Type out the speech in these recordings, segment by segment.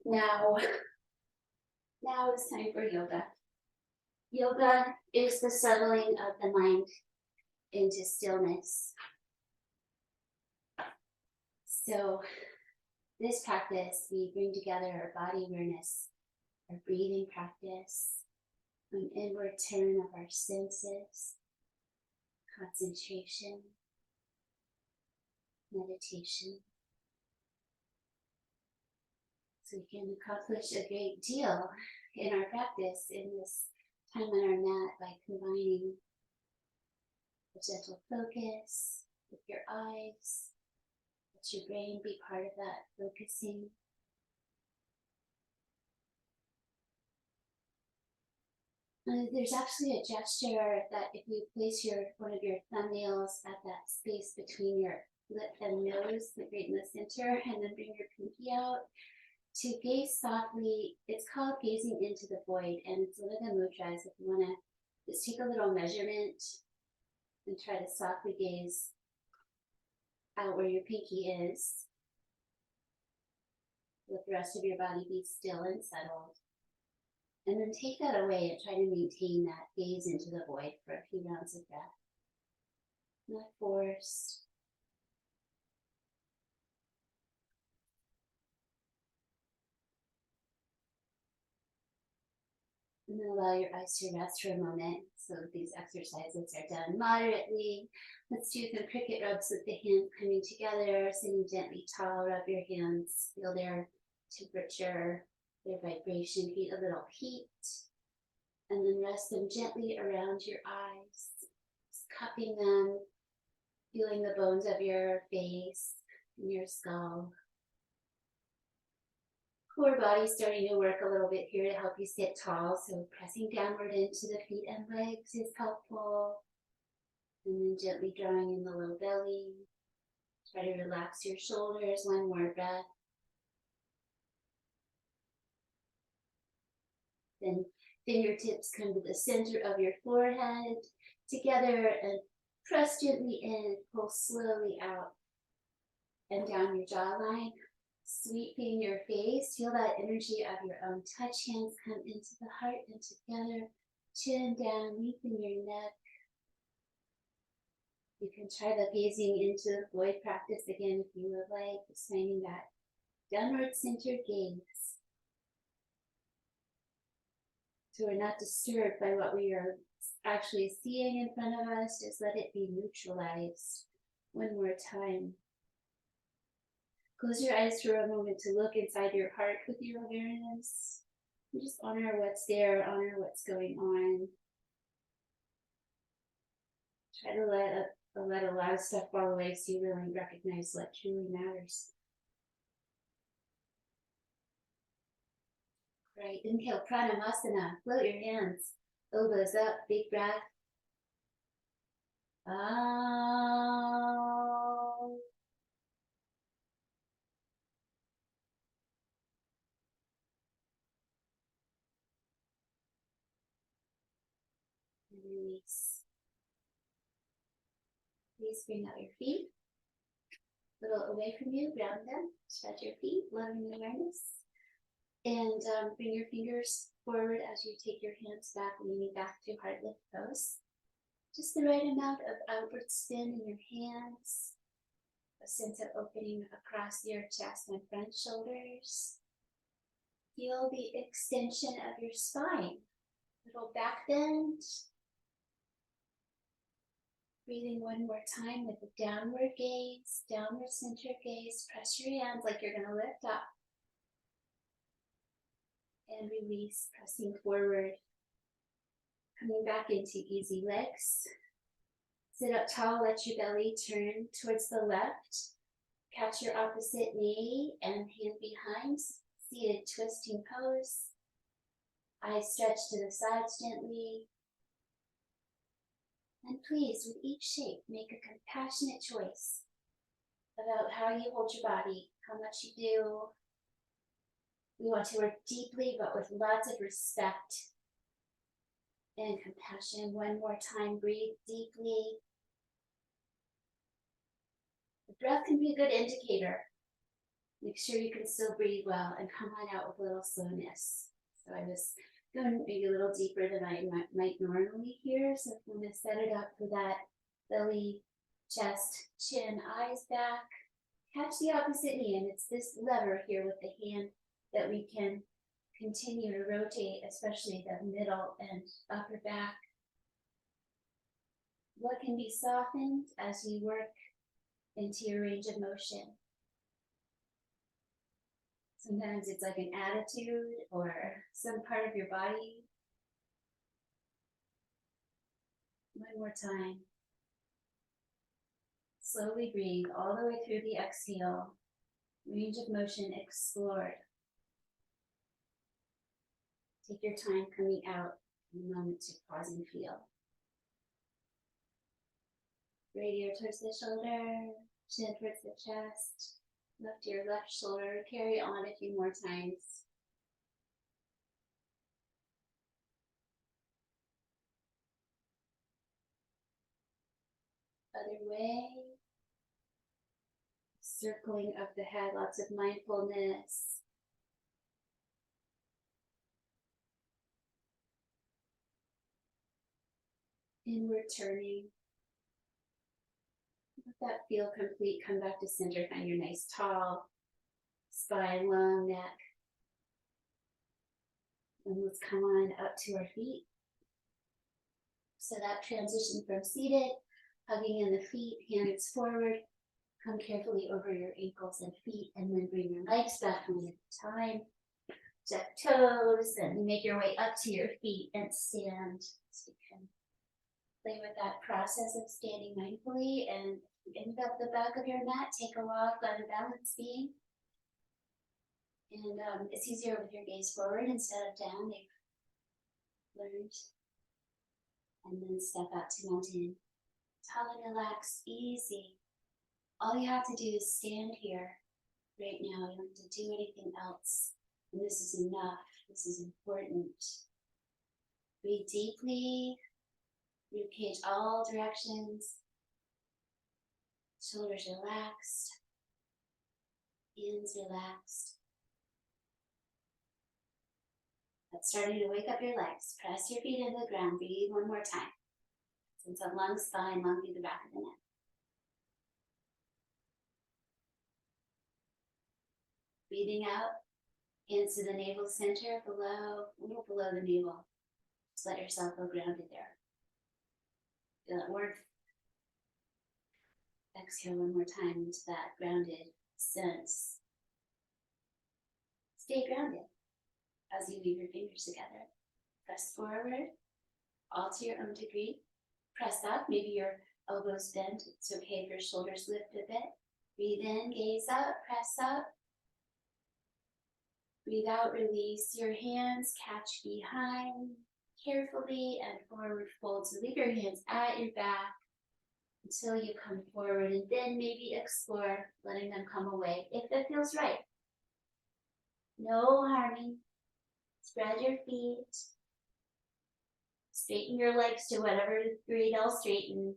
Now, it's time for yoga. Yoga is the settling of the mind into stillness. So this practice, we bring together our body awareness, our breathing practice, an inward turn of our senses, concentration, meditation. So we can accomplish a great deal in our practice in this time on our mat by combining a gentle focus with your eyes. Let your brain be part of that focusing. There's actually a gesture that if you place one of your thumbnails at that space between your lip and nose, right in the center, and then bring your pinky out to gaze softly. It's called gazing into the void, and it's one of the mudras. If you want to just take a little measurement and try to softly gaze out where your pinky is. Let the rest of your body be still and settled. And then take that away and try to maintain that gaze into the void for a few rounds of breath. Not forced. And then allow your eyes to rest for a moment. So these exercises are done moderately. Let's do some cricket rubs with the hands coming together, sitting gently tall. Rub your hands, feel their temperature, their vibration, feel a little heat. And then rest them gently around your eyes, just cupping them, feeling the bones of your face and your skull. Core body starting to work a little bit here to help you sit tall. So pressing downward into the feet and legs is helpful. And then gently drawing in the low belly. Try to relax your shoulders. One more breath. Then fingertips come to the center of your forehead together and press gently in, pull slowly out and down your jawline. Sweeping your face, feel that energy of your own touch. Hands come into the heart and together, chin down, lengthen your neck. You can try the gazing into the void practice again if you would like, just finding that downward centered gaze. So we're not disturbed by what we are actually seeing in front of us, just let it be neutralized. One more time. Close your eyes for a moment to look inside your heart with your awareness. And just honor what's there, honor what's going on. Try to let a lot of stuff fall away so you really recognize what truly matters. Right, inhale, Pranamasana. Float your hands, elbows up, big breath. Out. And release. Please bring out your feet. A little away from you, ground them, spread your feet, loving awareness. And bring your fingers forward as you take your hands back, leaning back to heart lift pose. Just the right amount of outward spin in your hands. A sense of opening across your chest and front shoulders. Feel the extension of your spine. Little back bend. Breathing one more time with a downward gaze, downward center gaze. Press your hands like you're going to lift up. And release, pressing forward. Coming back into easy legs. Sit up tall, let your belly turn towards the left. Catch your opposite knee and hand behind. Seated twisting pose. Eyes stretch to the sides gently. And please, with each shape, make a compassionate choice about how you hold your body, how much you do. We want to work deeply, but with lots of respect and compassion. One more time, breathe deeply. The breath can be a good indicator. Make sure you can still breathe well and come on out with a little slowness. So I was going maybe a little deeper than I might normally here. So I'm going to set it up for that belly, chest, chin, eyes back. Catch the opposite hand. It's this lever here with the hand that we can continue to rotate, especially the middle and upper back. What can be softened as you work into your range of motion? Sometimes it's like an attitude or some part of your body. One more time. Slowly breathe all the way through the exhale. Range of motion explored. Take your time coming out in a moment to pause and feel. Radio towards the shoulder, chin towards the chest. Lift your left shoulder, carry on a few more times. Other way. Circling of the head, lots of mindfulness. Inward turning. Let that feel complete. Come back to center. Find your nice tall spine, long neck. And let's come on up to our feet. So that transition from seated, hugging in the feet, hands forward. Come carefully over your ankles and feet, and then bring your legs back one at a time. Step toes, and make your way up to your feet and stand. So you can play with that process of standing mindfully, and end up the back of your mat, take a walk on a balance beam. And it's easier with your gaze forward instead of down. They've learned. And then step out to mountain. Tall and relaxed, easy. All you have to do is stand here right now. You don't have to do anything else. And this is enough. This is important. Breathe deeply. Ribcage all directions. Shoulders relaxed. Hands relaxed. That's starting to wake up your legs. Press your feet into the ground. Breathe one more time. Since a long spine, long through the back of the neck. Breathing out, hands to the navel center, below, a little below the navel. Just let yourself go grounded there. Feel that warmth. Exhale one more time into that grounded sense. Stay grounded as you weave your fingers together. Press forward, all to your own degree. Press up, maybe your elbows bent. It's okay if your shoulders lift a bit. Breathe in, gaze up, press up. Breathe out, release your hands, catch behind carefully and forward fold. So leave your hands at your back until you come forward, and then maybe explore letting them come away if that feels right. No harming. Spread your feet. Straighten your legs to whatever degree they'll straighten.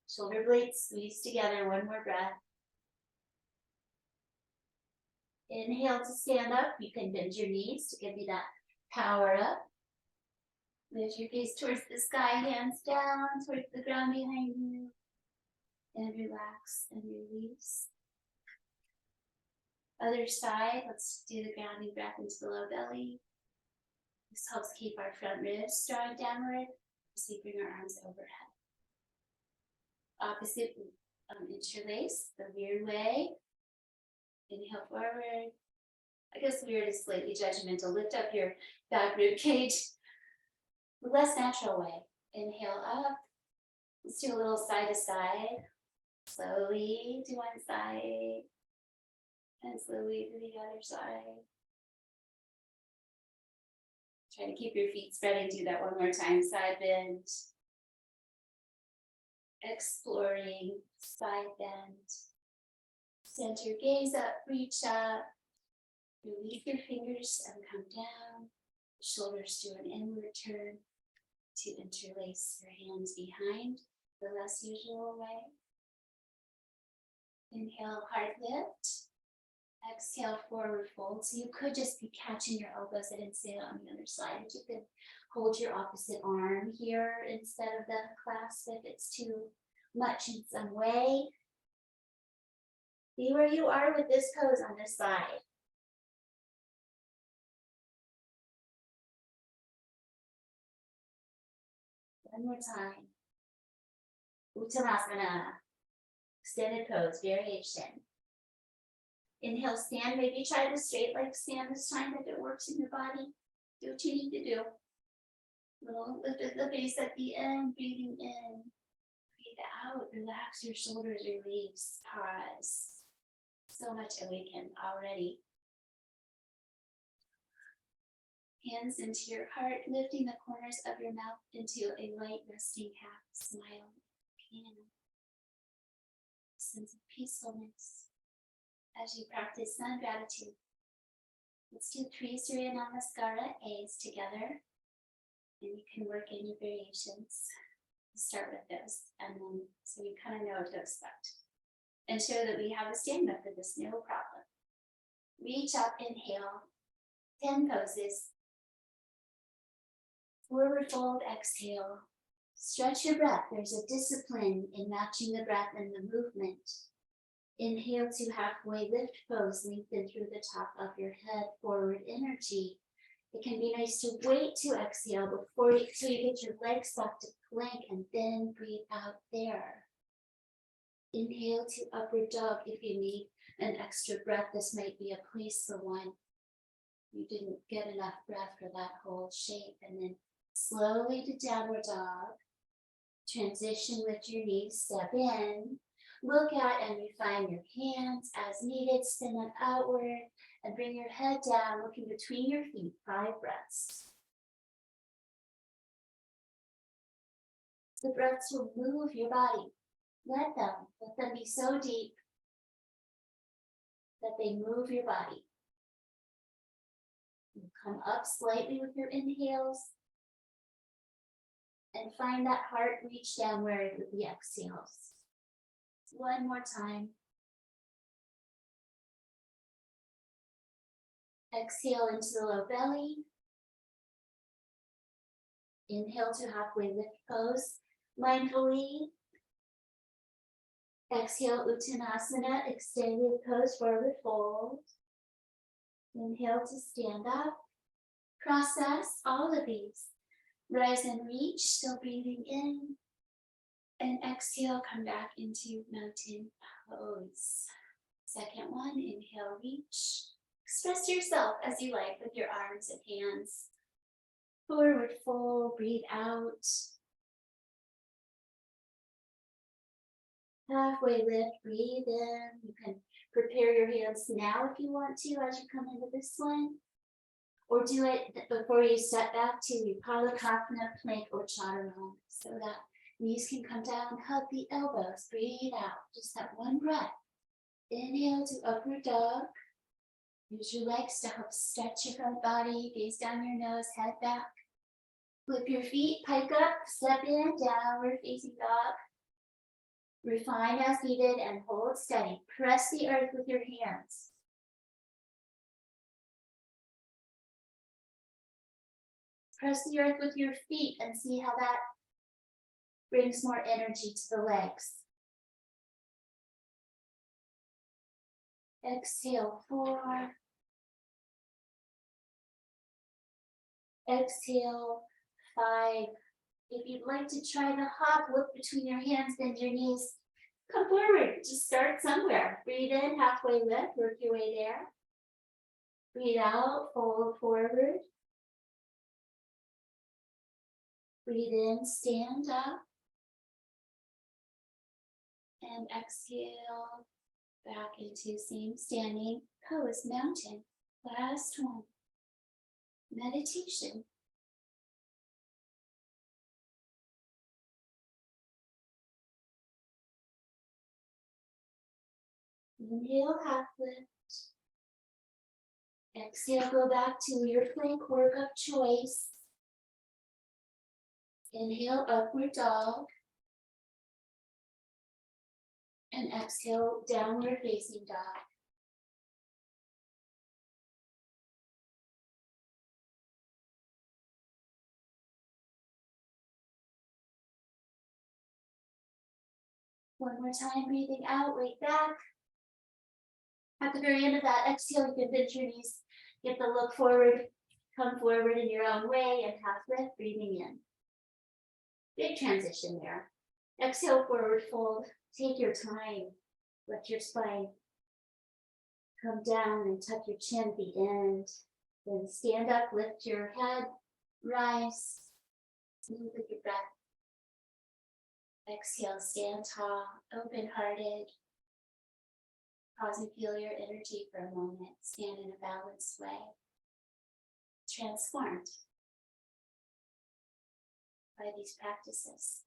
Shoulder blades squeeze together. One more breath. Inhale to stand up. You can bend your knees to give you that power up. Lift your gaze towards the sky, hands down towards the ground behind you. And relax and release. Other side, let's do the grounding breath into the low belly. This helps keep our front ribs drawing downward as we bring our arms overhead. Opposite, interlace the weird way. Inhale forward. I guess weird is slightly judgmental. Lift up your back rib cage. The less natural way. Inhale up. Let's do a little side to side. Slowly to one side. And slowly to the other side. Try to keep your feet spreading. Do that one more time. Side bend. Exploring side bend. Center gaze up, reach up. Release your fingers and come down. Shoulders do an inward turn to interlace your hands behind the less usual way. Inhale, heart lift. Exhale, forward fold. So you could just be catching your elbows. I didn't say it on the other side. But you could hold your opposite arm here instead of the clasp if it's too much in some way. Be where you are with this pose on this side. One more time. Uttanasana. Extended pose, variation. Inhale, stand. Maybe try the straight leg stand this time if it works in your body. Do what you need to do. Little lift at the base at the end, breathing in. Breathe out, relax your shoulders, release, pause. So much awakened already. Hands into your heart, lifting the corners of your mouth into a light resting half smile. Sense of peacefulness as you practice sun gratitude. Let's do 3 Surya Namaskara A's together, and you can work in your variations. Start with those, and then so you kind of know what to expect. And show that we have a stamina for this, no problem. Reach up, inhale, 10 poses. Forward fold, exhale. Stretch your breath. There's a discipline in matching the breath and the movement. Inhale to halfway lift pose, lengthen through the top of your head, forward energy. It can be nice to wait to exhale till you get your legs back to plank and then breathe out there. Inhale to upward dog if you need an extra breath. This might be a place for one. You didn't get enough breath for that whole shape. And then slowly to downward dog. Transition with your knees, step in. Look out and refine your hands as needed. Spin them outward and bring your head down, looking between your feet. 5 breaths. The breaths will move your body. Let them be so deep that they move your body. You come up slightly with your inhales and find that heart reach downward with the exhales. One more time. Exhale into the low belly. Inhale to halfway lift pose. Mindfully. Exhale, Uttanasana, extended pose, forward fold. Inhale to stand up. Process all of these. Rise and reach, still breathing in. And exhale, come back into mountain pose. Second one, inhale, reach. Express yourself as you like with your arms and hands. Forward fold, breathe out. Halfway lift, breathe in. You can prepare your hands now if you want to as you come into this one. Or do it before you step back to Vipalasana, plank, or chaturanga, so that knees can come down, hug the elbows, breathe out. Just that one breath. Inhale to upward dog. Use your legs to help stretch your front body, gaze down your nose, head back. Flip your feet, pike up, step in, downward facing dog. Refine as needed and hold steady. Press the earth with your hands. Press the earth with your feet and see how that brings more energy to the legs. Exhale, 4. Exhale, 5. If you'd like to try the hop, look between your hands, bend your knees. Come forward, just start somewhere. Breathe in, halfway lift, work your way there. Breathe out, fold forward. Breathe in, stand up. And exhale, back into same standing pose, mountain. Last one. Meditation. Inhale, half lift. Exhale, go back to your plank work of choice. Inhale, upward dog. And exhale, downward facing dog. One more time, breathing out, weight back. At the very end of that exhale, you can bend your knees, get the look forward, come forward in your own way, and half lift, breathing in. Big transition there. Exhale, forward fold. Take your time. Let your spine come down and tuck your chin at the end. Then stand up, lift your head, rise, move with your breath. Exhale, stand tall, open-hearted. Pause and feel your energy for a moment. Stand in a balanced way. Transformed by these practices.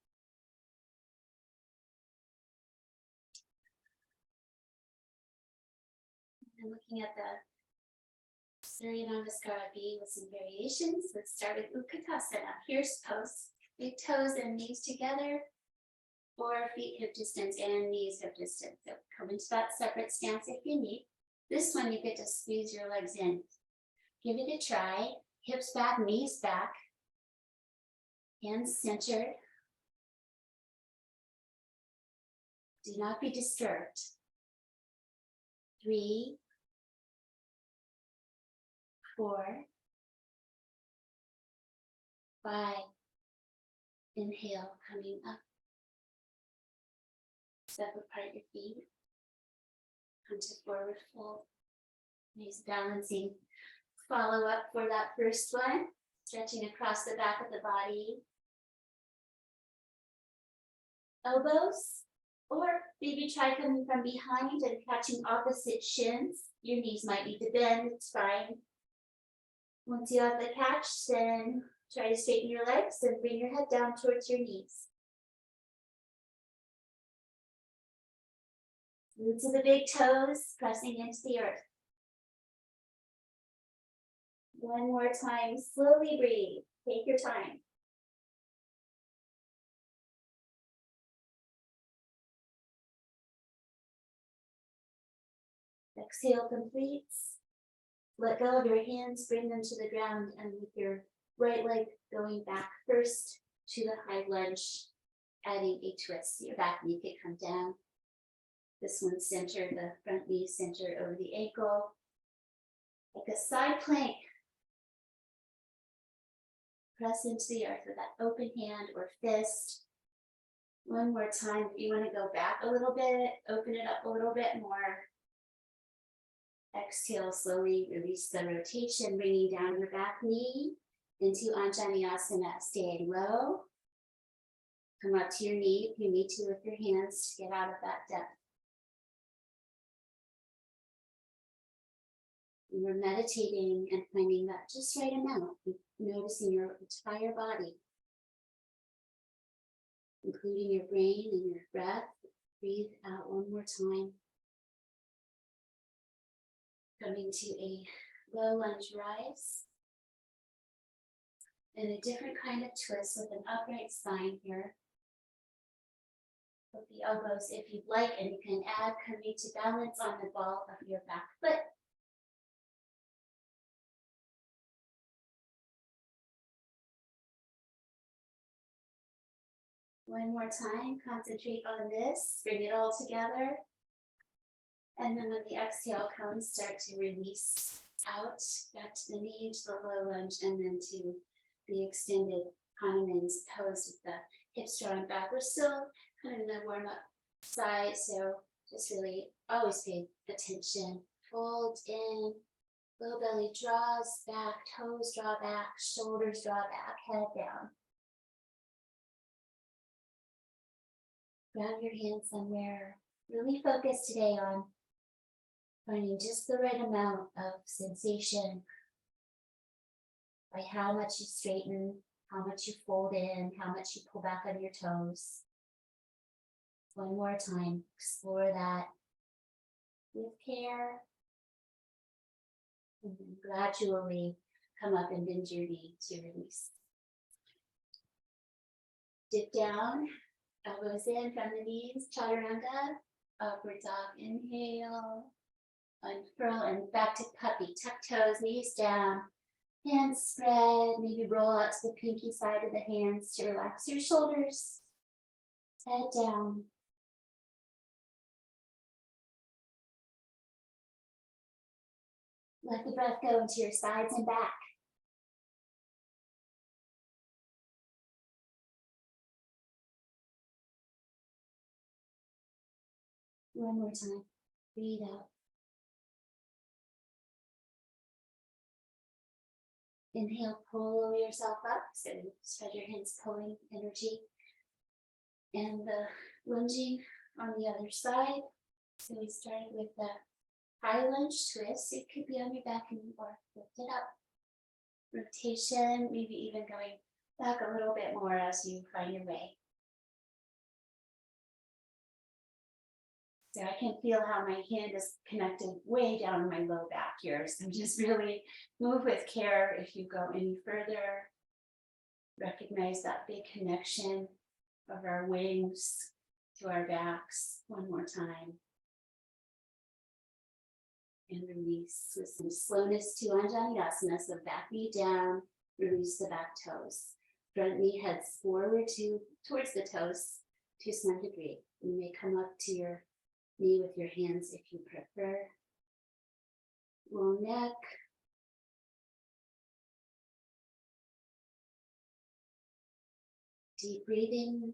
And looking at the Surya Namaskara B with some variations. Let's start with Utkatasana. Here's pose. Big toes and knees together. 4 feet hip distance and knees hip distance. So come into that separate stance if you need. This one you get to squeeze your legs in. Give it a try. Hips back, knees back. Hands centered. Do not be disturbed. 3, 4, 5. Inhale, coming up. Step apart your feet. Come to forward fold. Nice balancing. Follow up for that first one. Stretching across the back of the body. Elbows. Or maybe try coming from behind and catching opposite shins. Your knees might need to bend, it's fine. Once you have the catch, then try to straighten your legs and bring your head down towards your knees. Roots of the big toes pressing into the earth. One more time, slowly breathe. Take your time. Exhale completes. Let go of your hands, bring them to the ground, and with your right leg going back first to the high lunge, adding a twist. Your back knee could come down. This one center, the front knee center over the ankle. Like a side plank. Press into the earth with that open hand or fist. One more time. If you want to go back a little bit, open it up a little bit more. Exhale, slowly release the rotation, bringing down your back knee into Anjaneyasana, staying low. Come up to your knee if you need to with your hands to get out of that depth. You're meditating and finding that just right amount, noticing your entire body, including your brain and your breath. Breathe out one more time. Coming to a low lunge rise. And a different kind of twist with an upright spine here. With the elbows if you'd like, and you can add coming to balance on the ball of your back foot. One more time, concentrate on this, bring it all together. And then when the exhale comes, start to release out, back to the knee, to the low lunge, and then to the extended Hanuman's pose with the hips drawing back. We're still kind of in the warm-up side, so just really always pay attention. Fold in, low belly draws back, toes draw back, shoulders draw back, head down. Grab your hand somewhere. Really focus today on finding just the right amount of sensation by how much you straighten, how much you fold in, how much you pull back on your toes. One more time, explore that with care. And then gradually come up and bend your knee to release. Dip down, elbows in from the knees, chaturanga. Upward dog, inhale, unfurl, and back to puppy. Tuck toes, knees down, hands spread, maybe roll out to the pinky side of the hands to relax your shoulders. Head down. Let the breath go into your sides and back. One more time. Breathe out. Inhale, pull yourself up. So spread your hands, pulling energy. And the lunging on the other side. So we started with the high lunge twist. It could be on your back and or lift it up. Rotation, maybe even going back a little bit more as you find your way. So I can feel how my hand is connected way down in my low back here. So just really move with care. If you go any further, recognize that big connection of our wings to our backs. One more time. And release with some slowness to Anjaneyasana. So back knee down, release the back toes. Front knee heads forward towards the toes to some degree. You may come up to your knee with your hands if you prefer. Long neck. Deep breathing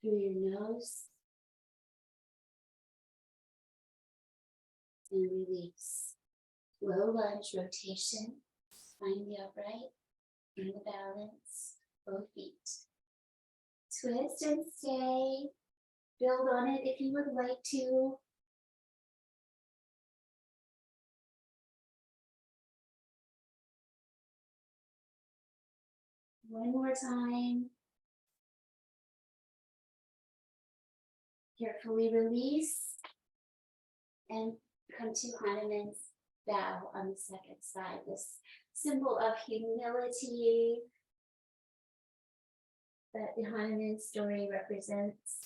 through your nose. And release. Low lunge rotation. Find the upright and the balance. Both feet. Twist and stay. Build on it if you would like to. One more time. Carefully release and come to Hanuman's bow on the second side. This symbol of humility that the Hanuman story represents.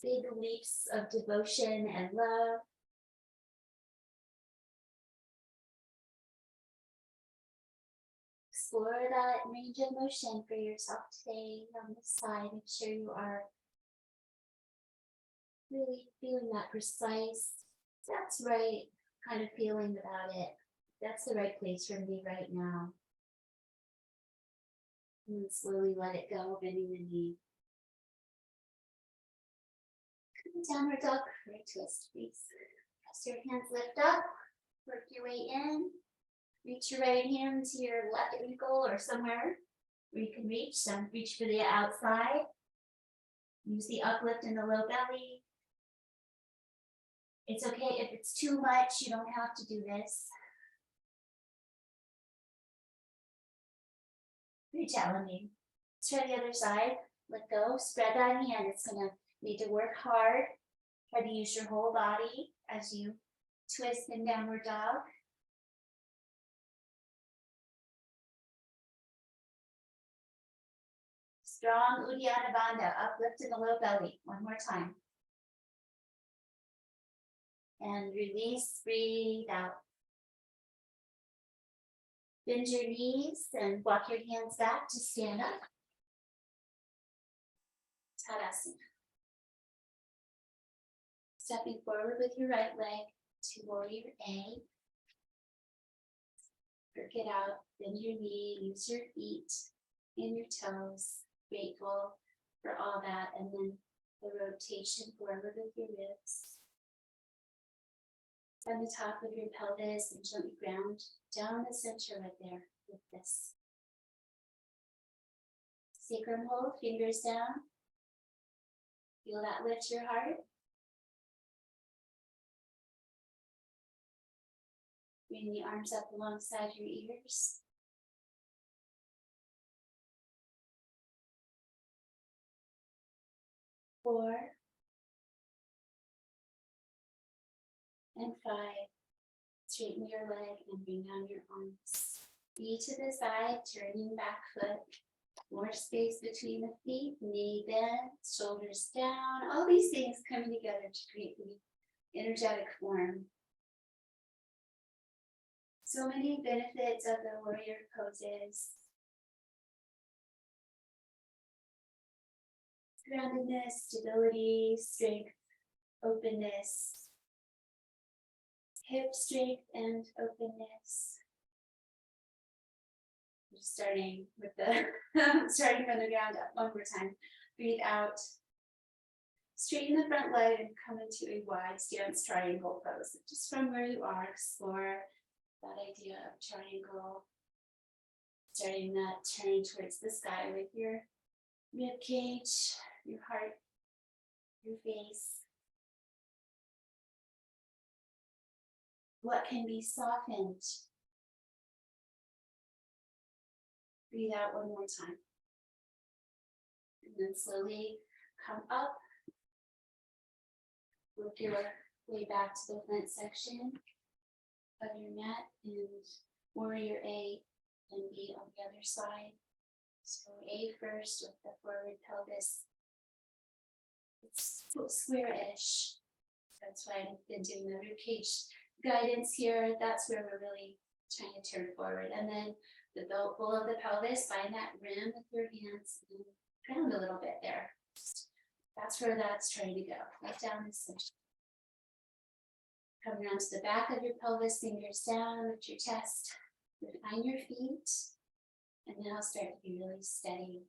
Big leaps of devotion and love. Explore that range of motion for yourself today on this side. Make sure you are really feeling that precise, that's right kind of feeling about it. That's the right place for me right now. And then slowly let it go, bending the knee. Downward dog for a twist, please. Press your hands, lift up, work your way in. Reach your right hand to your left ankle or somewhere where you can reach. So reach for the outside. Use the uplift in the low belly. It's okay if it's too much, you don't have to do this. Pretty challenging. Let's try the other side. Let go, spread that hand. It's gonna need to work hard. Try to use your whole body as you twist in downward dog. Strong Uddiyana Bandha, uplift in the low belly. One more time. And release, breathe out. Bend your knees and walk your hands back to stand up. Tadasana. Stepping forward with your right leg to warrior A. Work it out, bend your knee, use your feet and your toes. Grateful for all that, and then the rotation forward with your ribs. On the top of your pelvis and gently ground down the center right there with this. Sacrum hold, fingers down. Feel that lift your heart. Bring the arms up alongside your ears. Four. And 5. Straighten your leg and bring down your arms. Knee to the side, turning back foot. More space between the feet, knee bent, shoulders down, all these things coming together to create the energetic form. So many benefits of the warrior poses. Groundedness, stability, strength, openness, hip strength and openness. Just starting with the starting from the ground up one more time. Breathe out. Straighten the front leg and come into a wide stance triangle pose. Just from where you are, explore that idea of triangle. Starting that turn towards the sky with your rib cage, your heart, your face. What can be softened? Breathe out one more time. And then slowly come up. Work your way back to the front section of your mat and warrior A and B on the other side. So A first with the forward pelvis. It's square-ish. That's why I've been doing the ribcage guidance here. That's where we're really trying to turn forward. And then the bowl of the pelvis, find that rim with your hands and ground a little bit there. That's where that's trying to go. Let down this section. Come around to the back of your pelvis, fingers down, lift your chest, refine your feet, and now start to be really steady.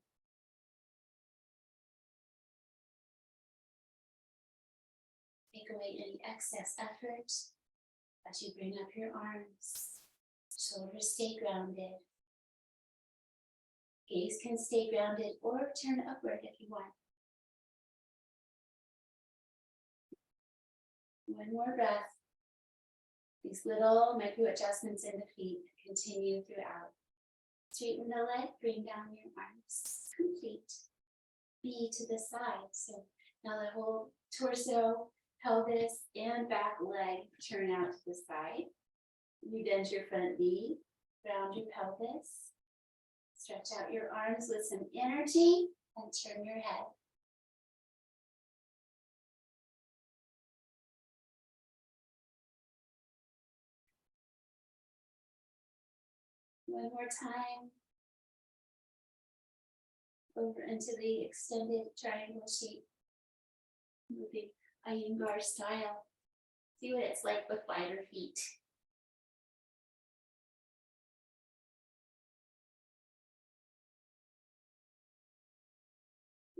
Take away any excess effort as you bring up your arms. Shoulders stay grounded. Gaze can stay grounded or turn upward if you want. One more breath. These little micro adjustments in the feet continue throughout. Straighten the leg, bring down your arms. Complete. B to the side. So now the whole torso, pelvis, and back leg turn out to the side. You bend your front knee, round your pelvis. Stretch out your arms with some energy and turn your head. One more time. Over into the extended triangle shape. Moving Iyengar style. See what it's like with wider feet.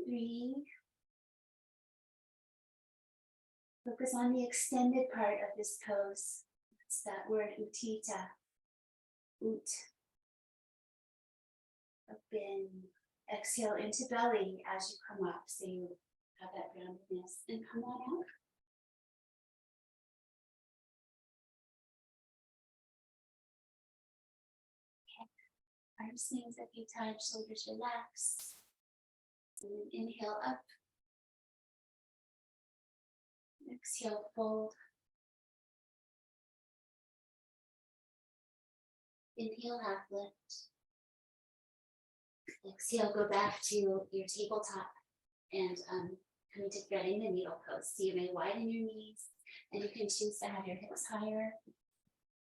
Breathe. Focus on the extended part of this pose. It's that word utthita. Ut. Open. Exhale into belly as you come up, so you have that groundedness, and come on out. Okay. Arms swings a few times, shoulders relax. And then inhale up. Exhale, fold. Inhale, half lift. Exhale, go back to your tabletop and come to threading the needle pose. So you may widen your knees and you can choose to have your hips higher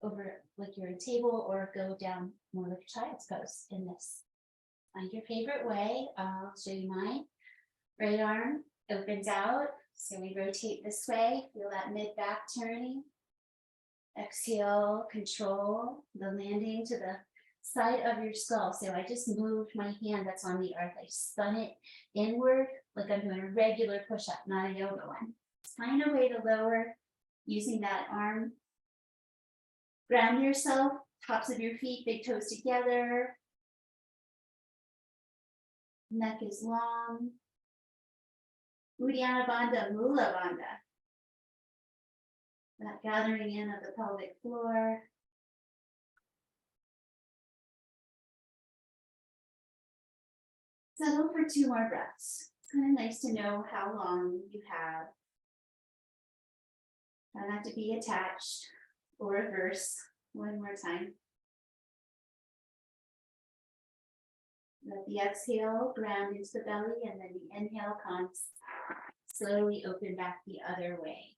over like you're a table or go down more like child's pose in this. Find your favorite way. I'll show you mine. Right arm opens out. So we rotate this way. Feel that mid-back turning. Exhale, control the landing to the side of your skull. So I just moved my hand that's on the earth. I spun it inward like I'm doing a regular push-up, not a yoga one. Find a way to lower using that arm. Ground yourself, tops of your feet, big toes together. Neck is long. Uddiyana Bandha, Mula Bandha. That gathering in of the pelvic floor. Settle for 2 more breaths. It's kind of nice to know how long you have. Don't have to be attached or reverse. One more time. Let the exhale ground into the belly, and then the inhale comes. Slowly open back the other way.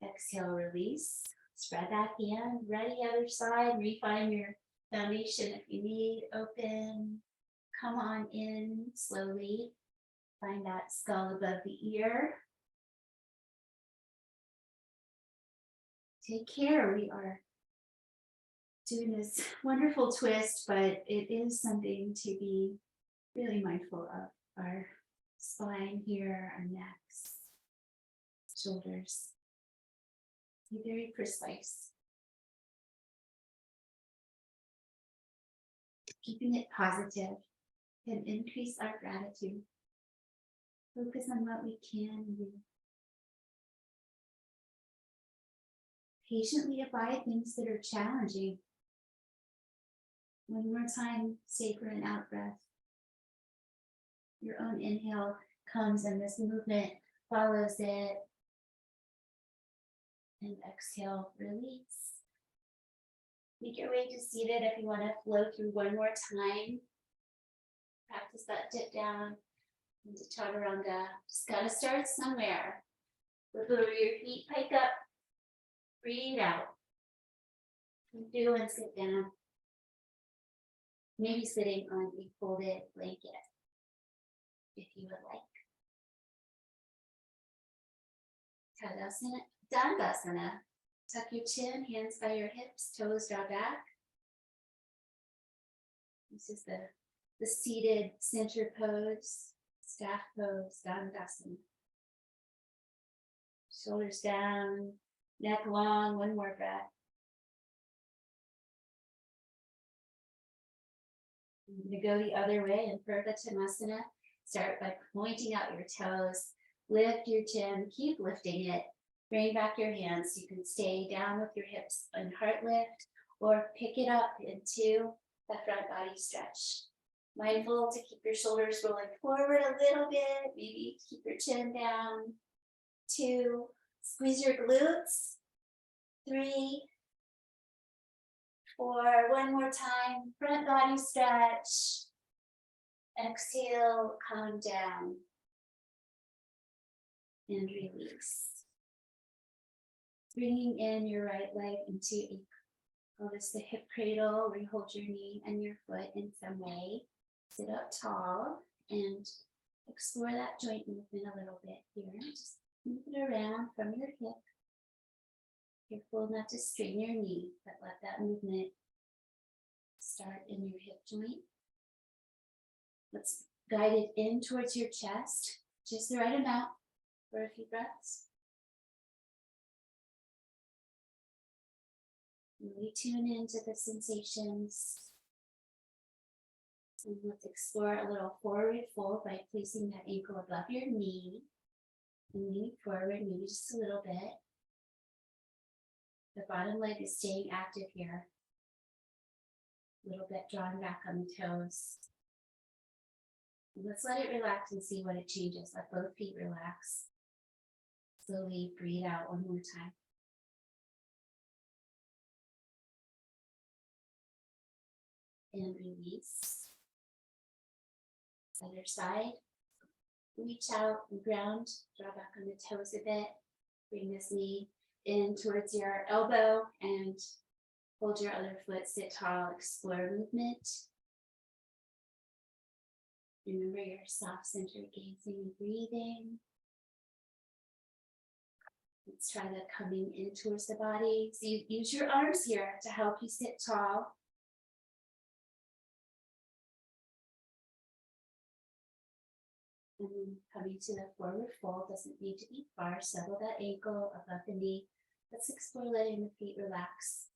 Exhale, release. Spread that hand, ready other side. Refine your foundation if you need. Open. Come on in slowly. Find that skull above the ear. Take care. We are doing this wonderful twist, but it is something to be really mindful of. Our spine here, our necks, shoulders. Be very precise. Keeping it positive can increase our gratitude. Focus on what we can do. Patiently abide things that are challenging. One more time, stay for an out breath. Your own inhale comes and this movement follows it. And exhale, release. Make your way to seated if you want to flow through one more time. Practice that dip down into chaturanga. Just gotta start somewhere. Look over your feet, pike up. Breathe out. Keep doing, sit down. Maybe sitting on a folded blanket, if you would like. Tadasana, Dandasana. Tuck your chin, hands by your hips, toes draw back. This is the seated center pose, staff pose, Dandasana. Shoulders down, neck long, one more breath. I'm going to go the other way in Purvatanasana. Start by pointing out your toes. Lift your chin, keep lifting it. Bring back your hands. You can stay down with your hips and heart lift, or pick it up into the front body stretch. Mindful to keep your shoulders rolling forward a little bit. Maybe keep your chin down. 2, squeeze your glutes. 3, 4, one more time. Front body stretch. Exhale, calm down. And release. Bringing in your right leg into a, call this the hip cradle, where you hold your knee and your foot in some way. Sit up tall and explore that joint movement a little bit here. Just move it around from your hip. Careful not to strain your knee, but let that movement start in your hip joint. Let's guide it in towards your chest, just the right amount for a few breaths. Really tune into the sensations. And let's explore a little forward fold by placing that ankle above your knee. And lean forward, maybe just a little bit. The bottom leg is staying active here. A little bit drawn back on the toes. And let's let it relax and see what it changes. Let both feet relax. Slowly breathe out one more time. And release. Other side. Reach out and ground. Draw back on the toes a bit. Bring this knee in towards your elbow and hold your other foot. Sit tall. Explore movement. Remember your soft center gazing and breathing. Let's try the coming in towards the body. So you use your arms here to help you sit tall. And coming to the forward fold, doesn't need to be far. Settle that ankle above the knee. Let's explore letting the feet relax.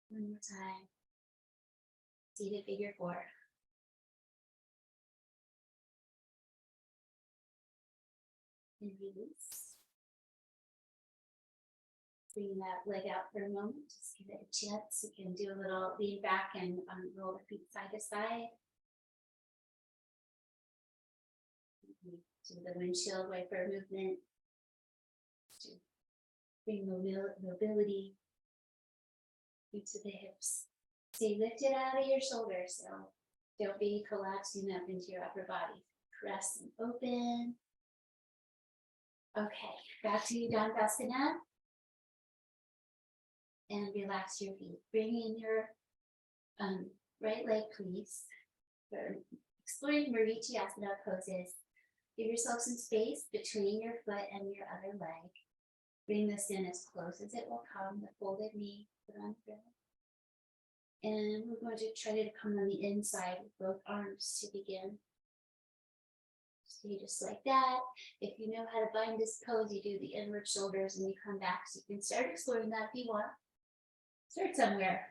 One more time. Seated figure 4. And release. Bring that leg out for a moment. Just give it a chance. You can do a little lean back and roll the feet side to side. Do the windshield wiper movement. Bring mobility into the hips. Stay lifted out of your shoulders, so don't be collapsing up into your upper body. Press and open. Okay, back to Dandasana. And relax your feet. Bring in your right leg, please. We're exploring Marichiasana poses. Give yourself some space between your foot and your other leg. Bring this in as close as it will come, the folded knee, put on through. And we're going to try to come on the inside with both arms to begin. Stay just like that. If you know how to bind this pose, you do the inward shoulders and you come back. So you can start exploring that if you want. Start somewhere.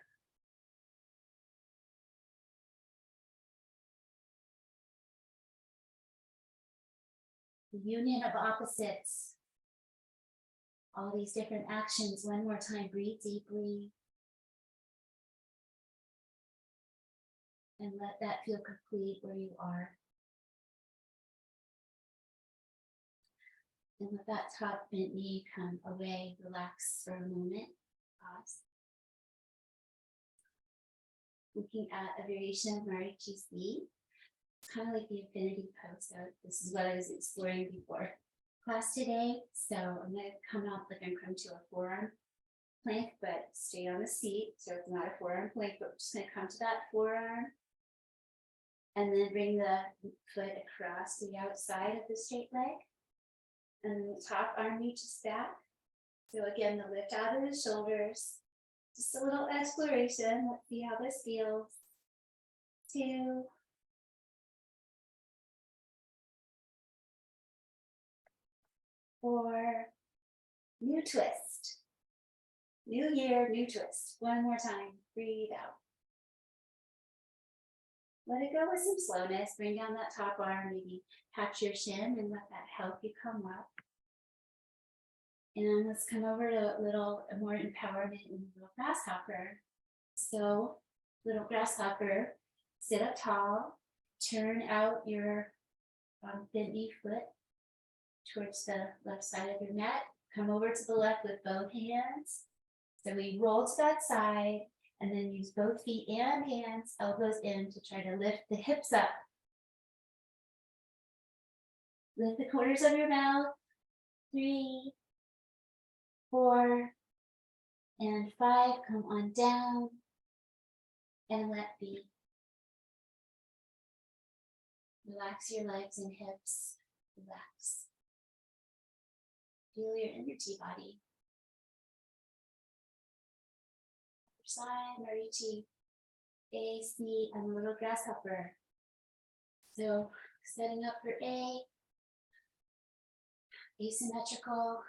The union of opposites. All these different actions. One more time, breathe deeply. And let that feel complete where you are. And let that top bent knee come away. Relax for a moment. Pause. Looking at a variation of Marichi. Kind of like the infinity pose. So this is what I was exploring before class today. So I'm going to come out like I'm coming to a forearm plank, but stay on the seat. So it's not a forearm plank, but we're just going to come to that forearm. And then bring the foot across the outside of the straight leg. And then the top arm reaches back. So again, the lift out of the shoulders. Just a little exploration. Let's see how this feels. 2. 4. New twist. New year, new twist. One more time. Breathe out. Let it go with some slowness. Bring down that top arm. Maybe catch your shin and let that help you come up. And let's come over to a little more empowerment in the little grasshopper. So, little grasshopper, sit up tall. Turn out your bent knee foot towards the left side of your mat. Come over to the left with both hands. So we roll to that side and then use both feet and hands, elbows in to try to lift the hips up. Lift the corners of your mouth. 3, 4, and 5. Come on down and let be. Relax your legs and hips. Relax. Feel your energy body. Other side, Marichi, A, C, and a little grasshopper. So setting up for A, asymmetrical,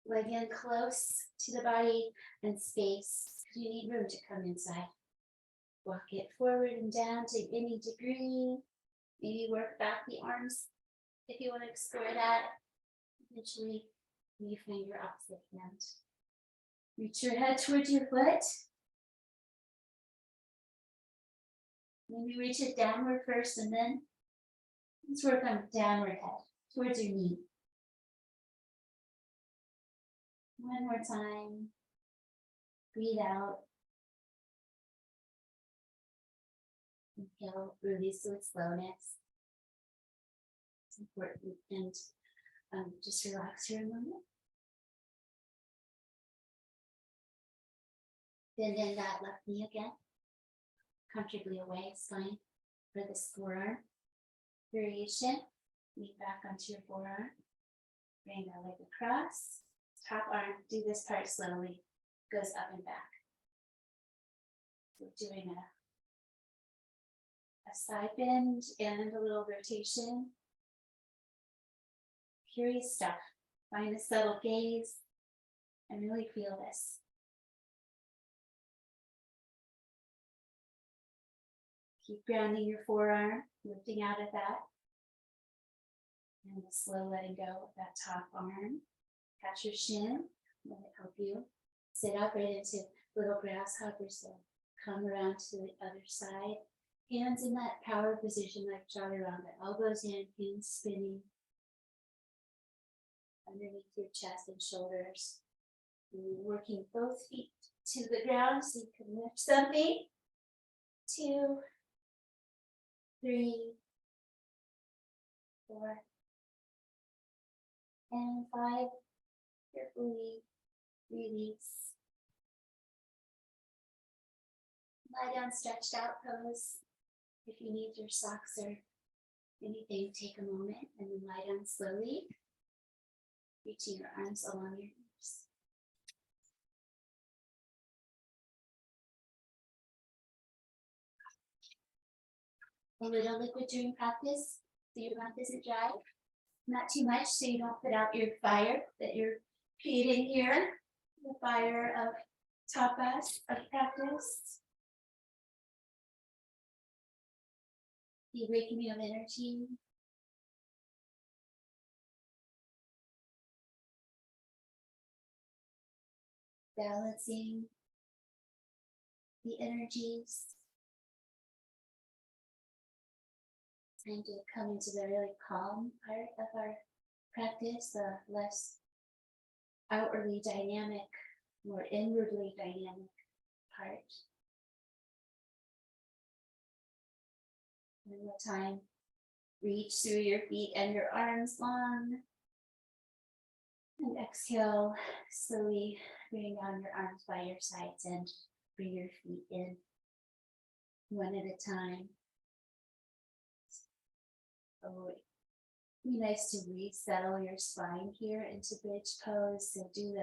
leg in close to the body and space. You need room to come inside. Walk it forward and down to any degree. Maybe work back the arms if you want to explore that. Eventually, you find your opposite hand. Reach your head towards your foot. Maybe reach it downward first and then let's work on downward head towards your knee. One more time. Breathe out. Inhale, release with slowness. It's important. And just relax for a moment. Bend in that left knee again. Comfortably away, spine for this forearm. Variation. Knee back onto your forearm. Bring the leg across. Top arm, do this part slowly. Goes up and back. We're doing a side bend and a little rotation. Curious stuff. Find a subtle gaze and really feel this. Keep grounding your forearm, lifting out of that. And the slow letting go of that top arm. Catch your shin, let it help you. Sit up right into little grasshopper, so come around to the other side. Hands in that power position like chaturanga, elbows in, hands spinning. Underneath your chest and shoulders. Working both feet to the ground so you can lift something. 2, 3, 4, and 5. Carefully release. Lie down stretched out pose. If you need your socks or anything, take a moment and then lie down slowly, reaching your arms along your hips. A little liquid during practice so your mouth isn't dry. Not too much so you don't put out your fire that you're creating here. The fire of tapas, of practice. The awakening of energy. Balancing the energies. Trying to come into the really calm part of our practice, the less outwardly dynamic, more inwardly dynamic part. One more time. Reach through your feet and your arms long. And exhale, slowly bring down your arms by your sides and bring your feet in one at a time. Oh, it'd be nice to resettle your spine here into bridge pose. So do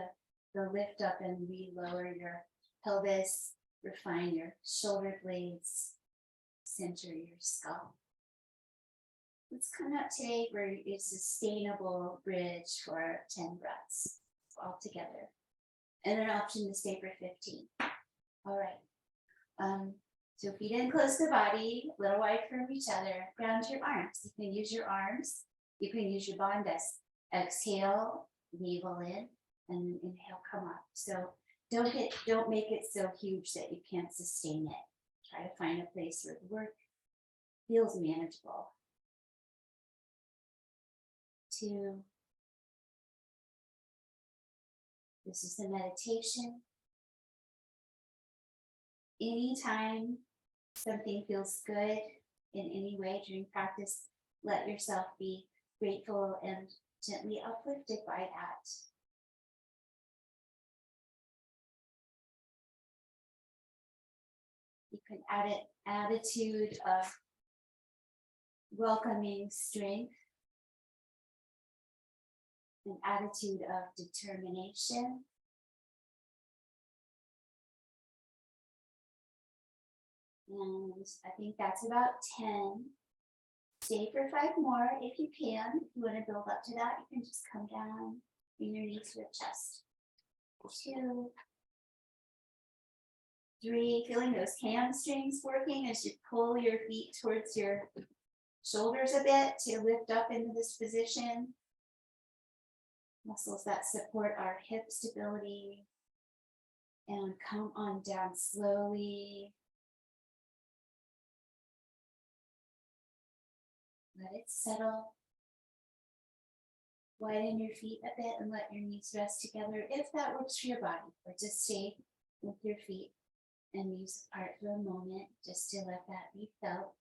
the lift up and re-lower your pelvis, refine your shoulder blades, center your skull. Let's come out today for a sustainable bridge for 10 breaths all together. And an option to stay for 15. All right. So feet in close to the body, a little wide from each other. Ground your arms. You can use your arms. You can use your bandhas. Exhale, navel in, and inhale, come up. So don't make it so huge that you can't sustain it. Try to find a place where the work feels manageable. 2. This is the meditation. Anytime something feels good in any way during practice, let yourself be grateful and gently uplifted by that. You can add an attitude of welcoming strength, an attitude of determination. And I think that's about 10. Stay for 5 more if you can. If you want to build up to that, you can just come down, bring your knees to your chest. 2, 3, feeling those hamstrings working as you pull your feet towards your shoulders a bit to lift up into this position. Muscles that support our hip stability. And come on down slowly. Let it settle. Widen your feet a bit and let your knees rest together if that works for your body. Or just stay with your feet and knees apart for a moment just to let that be felt.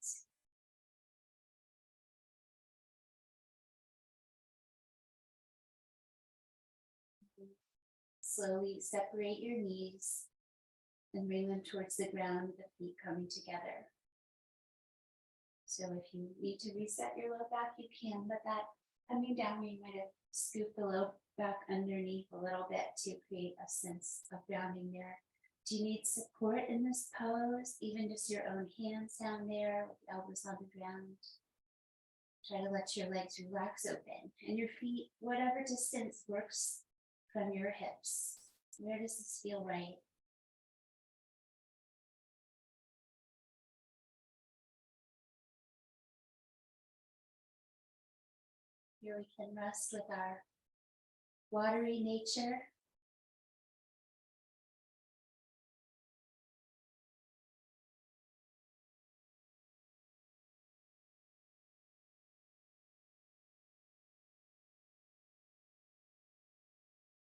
Slowly separate your knees and bring them towards the ground with the feet coming together. So if you need to reset your low back, you can, but that coming down where you might have scooped the low back underneath a little bit to create a sense of grounding there. Do you need support in this pose? Even just your own hands down there with the elbows on the ground. Try to let your legs relax open and your feet, whatever distance works from your hips. Where does this feel right? Here we can rest with our watery nature.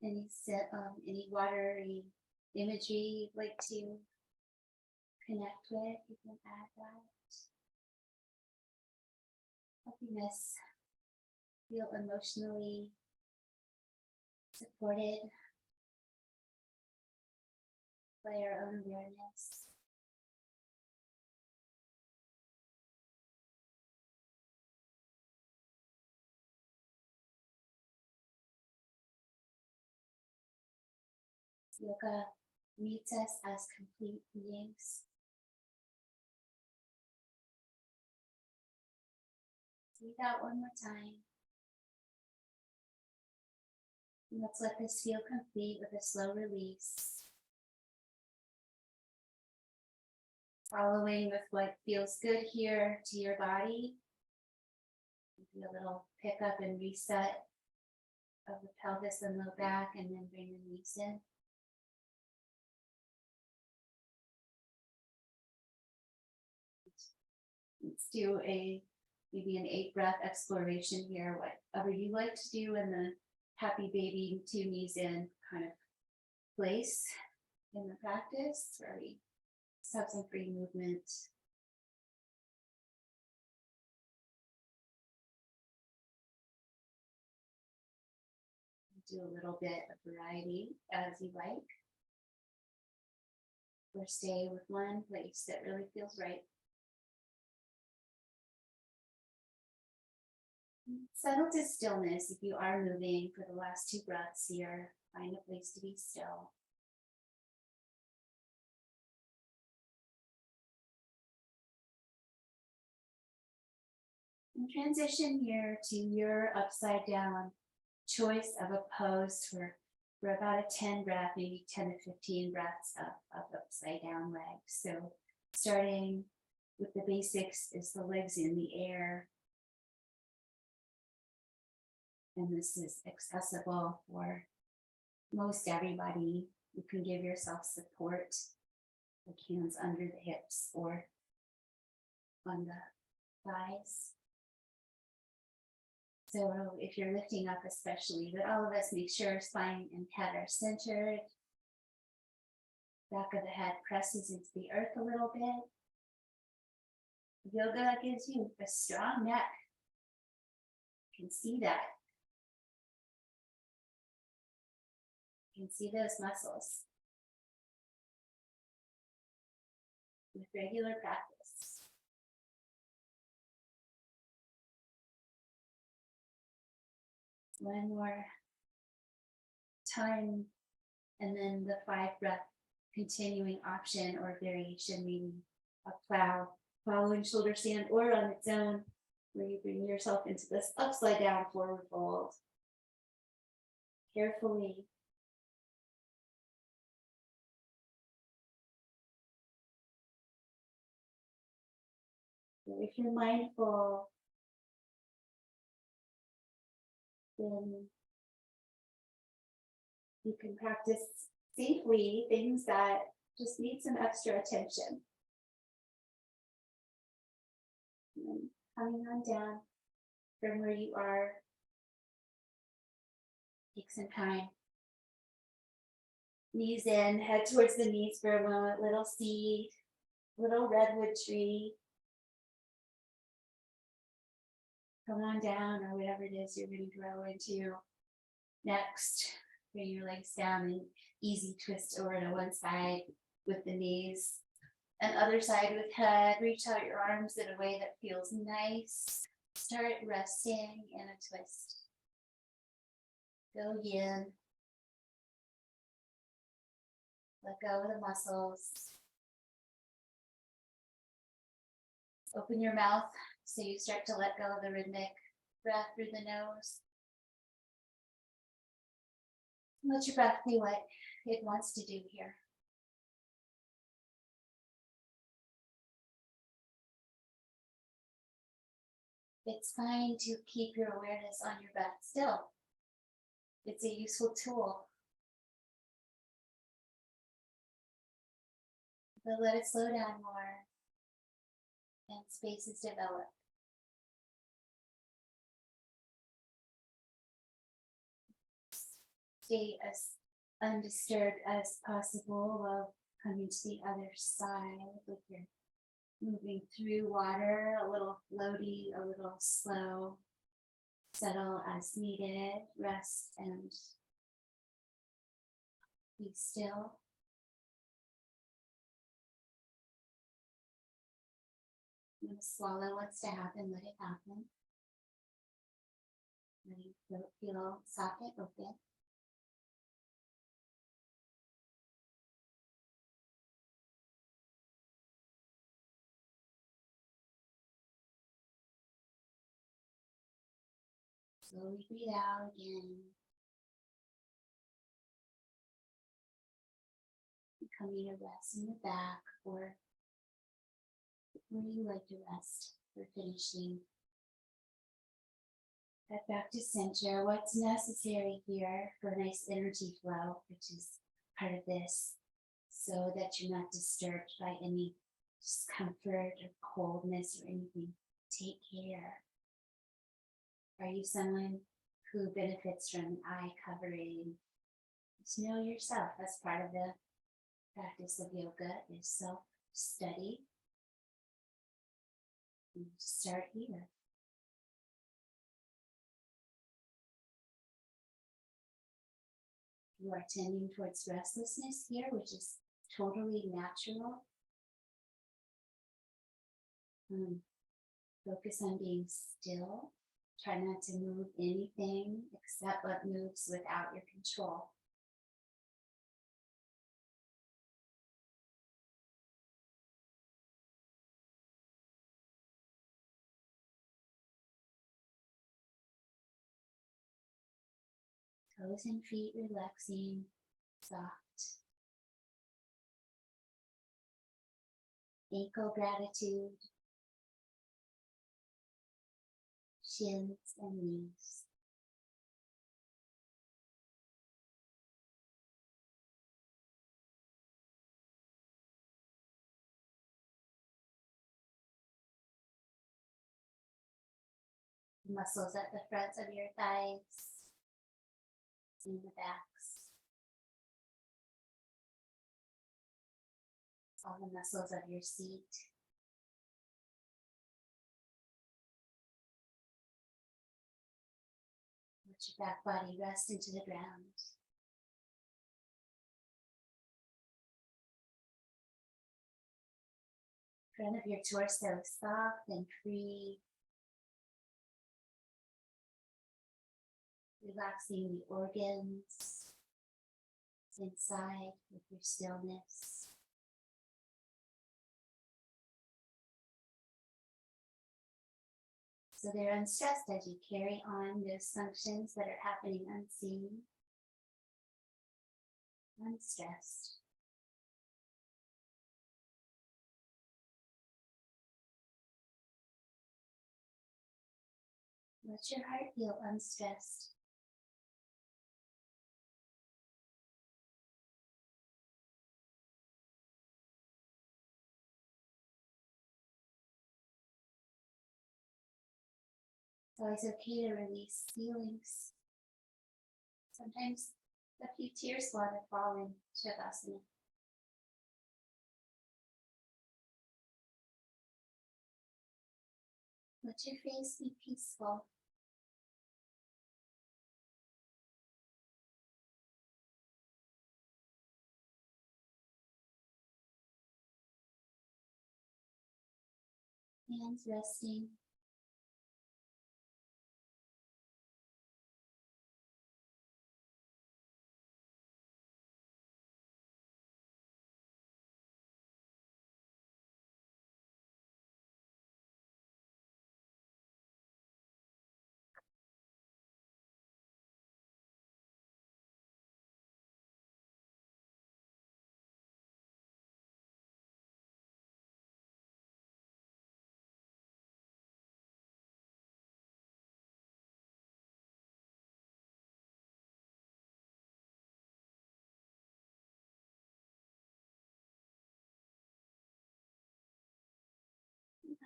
any watery imagery you'd like to connect with, you can add that. Helping us feel emotionally supported by our own awareness. Yoga meets us as complete beings. Do that one more time. And let's let this feel complete with a slow release. Following with what feels good here to your body. Maybe a little pickup and reset of the pelvis and low back, and then bring the knees in. Let's do maybe an 8-breath exploration here, whatever you like to do in the happy baby 2 knees in kind of place in the practice, where we just have some free movement. Do a little bit of variety as you like, or stay with one place that really feels right. Settle to stillness if you are moving for the last 2 breaths here. Find a place to be still. And transition here to your upside down choice of a pose for about a 10 breath, maybe 10 to 15 breaths of upside down legs. So starting with the basics is the legs in the air. And this is accessible for most everybody. You can give yourself support, like hands under the hips or on the thighs. So if you're lifting up especially, but all of us, make sure spine and head are centered. Back of the head presses into the earth a little bit. Yoga gives you a strong neck. You can see that. You can see those muscles with regular practice. One more time, and then the 5-breath continuing option or variation, maybe a plow, following shoulder stand, or on its own, where you bring yourself into this upside down forward fold. Carefully. If you're mindful, then you can practice safely things that just need some extra attention. And coming on down from where you are, take some time. Knees in, head towards the knees for a moment, little seed, little redwood tree. Come on down, or whatever it is you're going to grow into. Next, bring your legs down and easy twist over to one side with the knees, and other side with head. Reach out your arms in a way that feels nice. Start resting in a twist. Go yin. Let go of the muscles. Open your mouth so you start to let go of the rhythmic breath through the nose. Let your breath do what it wants to do here. It's fine to keep your awareness on your breath still. It's a useful tool. But let it slow down more and spaces develop. stay as undisturbed as possible while coming to the other side with your moving through water, a little floaty, a little slow. Settle as needed, rest and be still. I'm going to swallow what's to happen, let it happen. Let you feel socket open. Slowly breathe out again. Coming to rest in the back or where you like to rest for finishing. Head back to center. What's necessary here for a nice energy flow, which is part of this, so that you're not disturbed by any discomfort or coldness or anything. Take care. Are you someone who benefits from an eye covering? To know yourself. That's part of the practice of yoga, is self-study. Start here. You are tending towards restlessness here, which is totally natural. Focus on being still. Try not to move anything except what moves without your control. Toes and feet relaxing, soft. Ankle gratitude. Shins and knees. Muscles at the fronts of your thighs, in the backs. All the muscles of your seat. Let your back body rest into the ground. Front of your torso soft and free. Relaxing the organs inside with your stillness. So they're unstressed as you carry on those functions that are happening unseen. Unstressed. Let your heart feel unstressed. It's always okay to release feelings. Sometimes a few tears want to fall in Shavasana. Let your face be peaceful. Hands resting.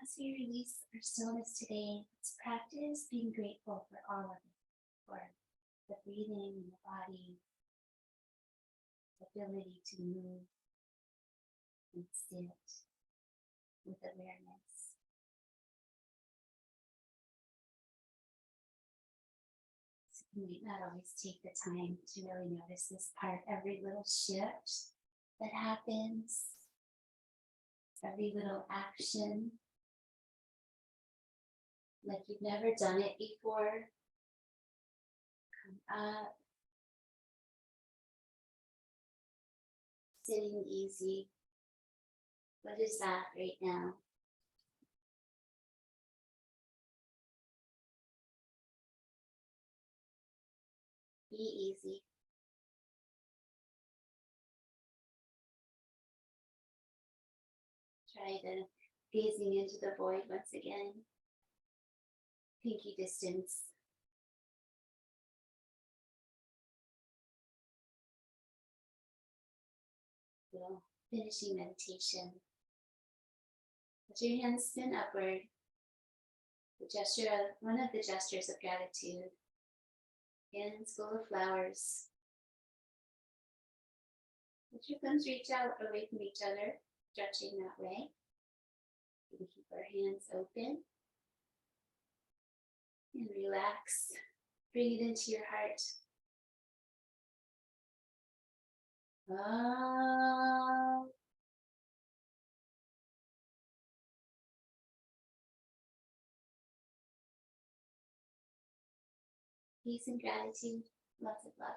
As we release our stillness today, let's practice being grateful for all of it, for the breathing and the body, ability to move and sit with awareness. So you might not always take the time to really notice this part, every little shift that happens, every little action, like you've never done it before. Come up, sitting easy. What is that right now? Be easy. Try to gazing into the void once again. Pinky distance. Little finishing meditation. Let your hands spin upward. The gesture of one of the gestures of gratitude. Hands full of flowers. Let your thumbs reach out away from each other, stretching that way. We can keep our hands open. And relax. Bring it into your heart. Ah. Peace and gratitude. Lots of love.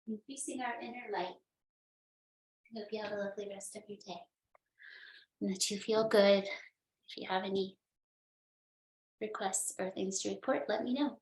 Increasing our inner light. I hope you have a lovely rest of your day. And that you feel good. If you have any requests or things to report, let me know.